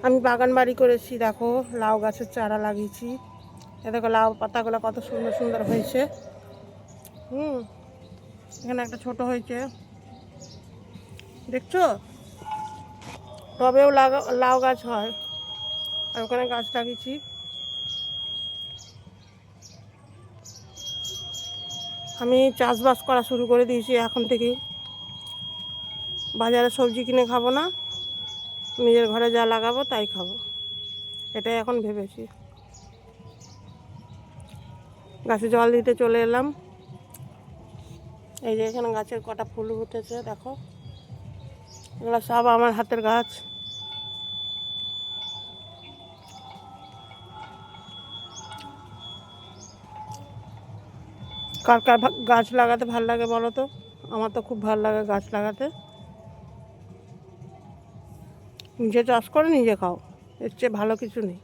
আমি বাগান বাড়ি করেছি, দেখো লাউ গাছের চারা লাগিয়েছি। এ দেখো লাউ পাতাগুলো কত সুন্দর সুন্দর হয়েছে। এখানে একটা ছোট হয়েছে, দেখছো? টবেও লাউ গাছ হয়। আর ওখানে গাছ লাগিয়েছি। আমি চাষবাস করা শুরু করে দিয়েছি এখন থেকেই। বাজারে সবজি কিনে খাবো না, নিজের ঘরে যা লাগাবো তাই খাবো, এটাই এখন ভেবেছি। গাছে জল দিতে চলে এলাম। এই যে এখানে গাছের কটা ফুল উঠেছে দেখো, এগুলো সব আমার হাতের গাছ। কার কার গাছ লাগাতে ভালো লাগে বলো তো? আমার তো খুব ভালো লাগে গাছ লাগাতে। নিজে চাষ করে নিজে খাও, এর চেয়ে ভালো কিছু নেই।